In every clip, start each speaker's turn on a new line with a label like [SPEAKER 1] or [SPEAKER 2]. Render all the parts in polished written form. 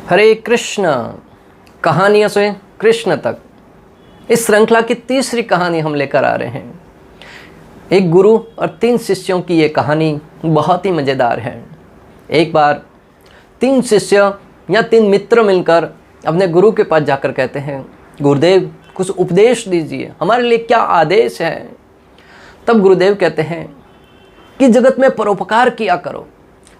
[SPEAKER 1] हरे कृष्ण। कहानियों से कृष्ण तक, इस श्रृंखला की तीसरी कहानी हम लेकर आ रहे हैं। एक गुरु और 3 शिष्यों की ये कहानी बहुत ही मज़ेदार है। एक बार 3 शिष्य या 3 मित्र मिलकर अपने गुरु के पास जाकर कहते हैं, गुरुदेव कुछ उपदेश दीजिए, हमारे लिए क्या आदेश है। तब गुरुदेव कहते हैं कि जगत में परोपकार किया करो।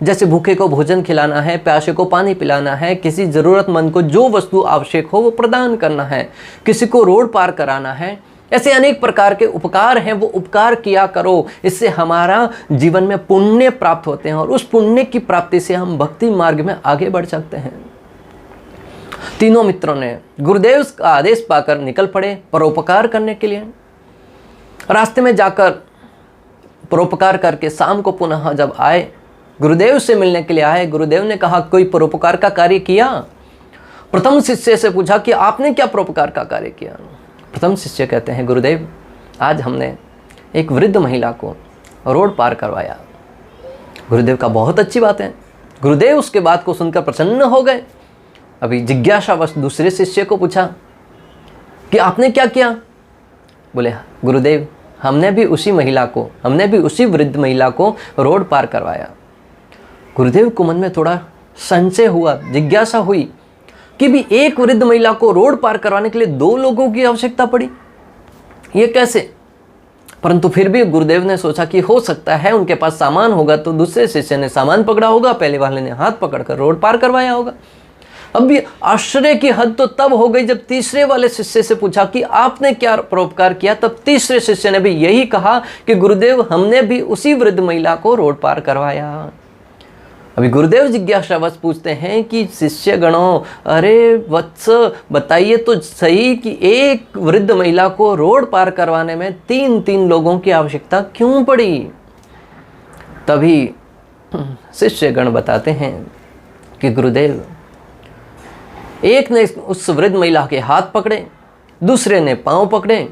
[SPEAKER 1] जैसे भूखे को भोजन खिलाना है, प्यासे को पानी पिलाना है, किसी ज़रूरतमंद को जो वस्तु आवश्यक हो वो प्रदान करना है, किसी को रोड पार कराना है, ऐसे अनेक प्रकार के उपकार हैं, वो उपकार किया करो। इससे हमारा जीवन में पुण्य प्राप्त होते हैं और उस पुण्य की प्राप्ति से हम भक्ति मार्ग में आगे बढ़ सकते हैं। तीनों मित्रों ने गुरुदेव का आदेश पाकर निकल पड़े परोपकार करने के लिए। रास्ते में जाकर परोपकार करके शाम को पुनः जब आए, गुरुदेव से मिलने के लिए आए। गुरुदेव ने कहा, कोई परोपकार का कार्य किया? प्रथम शिष्य से पूछा कि आपने क्या परोपकार का कार्य किया? प्रथम शिष्य कहते हैं, गुरुदेव आज हमने एक वृद्ध महिला को रोड पार करवाया। गुरुदेव का बहुत अच्छी बात है। गुरुदेव उसके बात को सुनकर प्रसन्न हो गए। अभी जिज्ञासावश दूसरे शिष्य को पूछा कि आपने क्या किया? बोले, गुरुदेव हमने भी उसी वृद्ध महिला को रोड पार करवाया। गुरुदेव को मन में थोड़ा संशय हुआ, जिज्ञासा हुई कि भी एक वृद्ध महिला को रोड पार करवाने के लिए 2 लोगों की आवश्यकता पड़ी, ये कैसे? परंतु फिर भी गुरुदेव ने सोचा कि हो सकता है उनके पास सामान होगा, तो दूसरे शिष्य ने सामान पकड़ा होगा, पहले वाले ने हाथ पकड़कर रोड पार करवाया होगा। अब भी आश्चर्य की हद तो तब हो गई जब तीसरे वाले शिष्य से पूछा कि आपने क्या परोपकार किया। तब तीसरे शिष्य ने भी यही कहा कि गुरुदेव हमने भी उसी वृद्ध महिला को रोड पार करवाया। अभी गुरुदेव जिज्ञासावश पूछते हैं कि शिष्य गणों, अरे वत्स बताइए तो सही कि एक वृद्ध महिला को रोड पार करवाने में 3 लोगों की आवश्यकता क्यों पड़ी? तभी शिष्य गण बताते हैं कि गुरुदेव एक ने उस वृद्ध महिला के हाथ पकड़े, दूसरे ने पांव पकड़े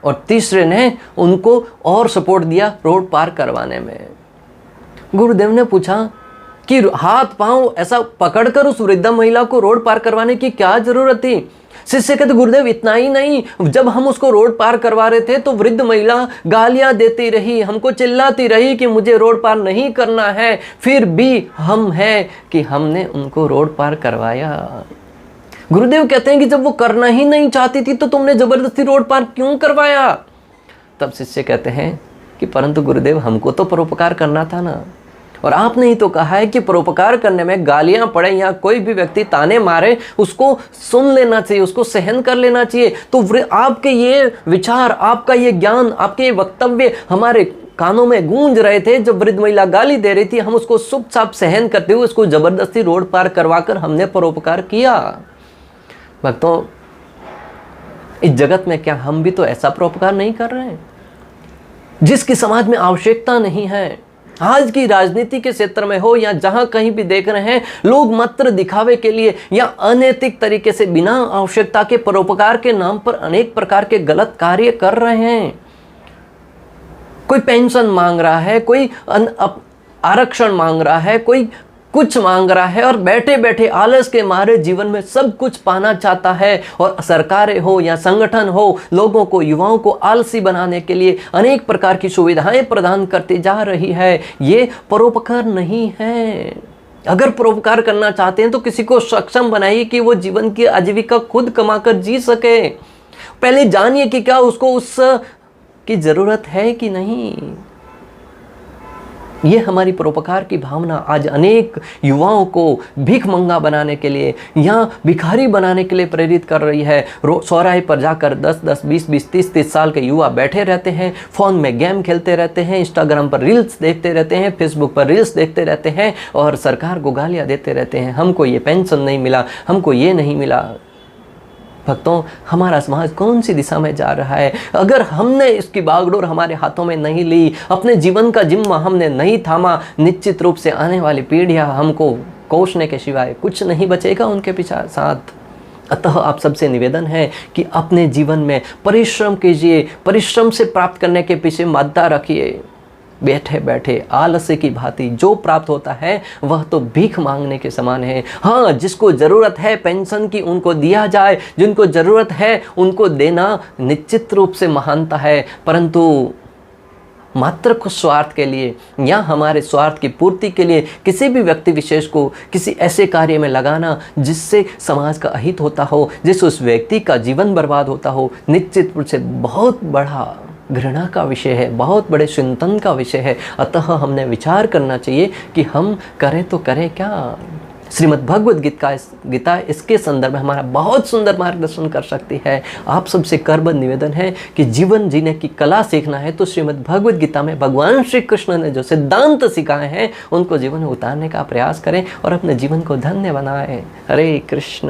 [SPEAKER 1] और तीसरे ने उनको और सपोर्ट दिया रोड पार करवाने में। गुरुदेव ने पूछा कि हाथ पांव ऐसा पकड़कर उस वृद्ध महिला को रोड पार करवाने की क्या जरूरत थी? शिष्य कहते, गुरुदेव इतना ही नहीं, जब हम उसको रोड पार करवा रहे थे तो वृद्ध महिला गालियां देती रही, हमको चिल्लाती रही कि मुझे रोड पार नहीं करना है, फिर भी हम हैं कि हमने उनको रोड पार करवाया। गुरुदेव कहते हैं कि जब वो करना ही नहीं चाहती थी तो तुमने जबरदस्ती रोड पार क्यों करवाया? तब शिष्य कहते हैं कि परंतु गुरुदेव हमको तो परोपकार करना था ना, और आपने ही तो कहा है कि परोपकार करने में गालियां पड़े या कोई भी व्यक्ति ताने मारे उसको सुन लेना चाहिए, उसको सहन कर लेना चाहिए। तो आपके ये विचार, आपका ये ज्ञान, आपके ये वक्तव्य हमारे कानों में गूंज रहे थे। जब वृद्ध महिला गाली दे रही थी हम उसको चुपचाप सहन करते हुए उसको जबरदस्ती रोड पार करवाकर हमने परोपकार किया। भक्तों, इस जगत में क्या हम भी तो ऐसा परोपकार नहीं कर रहे हैं जिसकी समाज में आवश्यकता नहीं है? आज की राजनीति के क्षेत्र में हो या जहां कहीं भी देख रहे हैं, लोग मात्र दिखावे के लिए या अनैतिक तरीके से बिना आवश्यकता के परोपकार के नाम पर अनेक प्रकार के गलत कार्य कर रहे हैं। कोई पेंशन मांग रहा है, कोई आरक्षण मांग रहा है, कोई कुछ मांग रहा है और बैठे बैठे आलस के मारे जीवन में सब कुछ पाना चाहता है। और सरकारें हो या संगठन हो, लोगों को, युवाओं को आलसी बनाने के लिए अनेक प्रकार की सुविधाएं प्रदान करती जा रही है। ये परोपकार नहीं है। अगर परोपकार करना चाहते हैं तो किसी को सक्षम बनाइए कि वो जीवन की आजीविका खुद कमाकर जी सके। पहले जानिए कि क्या उसको उस की जरूरत है कि नहीं। ये हमारी परोपकार की भावना आज अनेक युवाओं को भीख मंगा बनाने के लिए या भिखारी बनाने के लिए प्रेरित कर रही है। चौराहे पर जाकर 10-10, 20-20, 30-30 साल के युवा बैठे रहते हैं, फ़ोन में गेम खेलते रहते हैं, इंस्टाग्राम पर रील्स देखते रहते हैं, फेसबुक पर रील्स देखते रहते हैं और सरकार को गालियाँ देते रहते हैं, हमको ये पेंशन नहीं मिला, हमको ये नहीं मिला। भक्तों, हमारा समाज कौन सी दिशा में जा रहा है? अगर हमने इसकी बागडोर हमारे हाथों में नहीं ली, अपने जीवन का जिम्मा हमने नहीं थामा, निश्चित रूप से आने वाली पीढ़ियां हमको कोसने के सिवाय कुछ नहीं बचेगा उनके पीछे साथ। अतः आप सबसे निवेदन है कि अपने जीवन में परिश्रम कीजिए, परिश्रम से प्राप्त करने के पीछे मादा रखिए। बैठे बैठे आलस्य की भांति जो प्राप्त होता है वह तो भीख मांगने के समान है। हाँ, जिसको ज़रूरत है पेंशन की उनको दिया जाए, जिनको ज़रूरत है उनको देना निश्चित रूप से महानता है, परंतु मात्र कुछ स्वार्थ के लिए या हमारे स्वार्थ की पूर्ति के लिए किसी भी व्यक्ति विशेष को किसी ऐसे कार्य में लगाना जिससे समाज का अहित होता हो, जिससे उस व्यक्ति का जीवन बर्बाद होता हो, निश्चित रूप से बहुत बड़ा घृणा का विषय है, बहुत बड़े चिंतन का विषय है। अतः हमने विचार करना चाहिए कि हम करें तो करें क्या। श्रीमद् भगवद गीता इसके संदर्भ में हमारा बहुत सुंदर मार्गदर्शन कर सकती है। आप सबसे करबद्ध निवेदन है कि जीवन जीने की कला सीखना है तो श्रीमद् भगवद गीता में भगवान श्री कृष्ण ने जो सिद्धांत सिखाए हैं उनको जीवन में उतारने का प्रयास करें और अपने जीवन को धन्य बनाएं। हरे कृष्ण।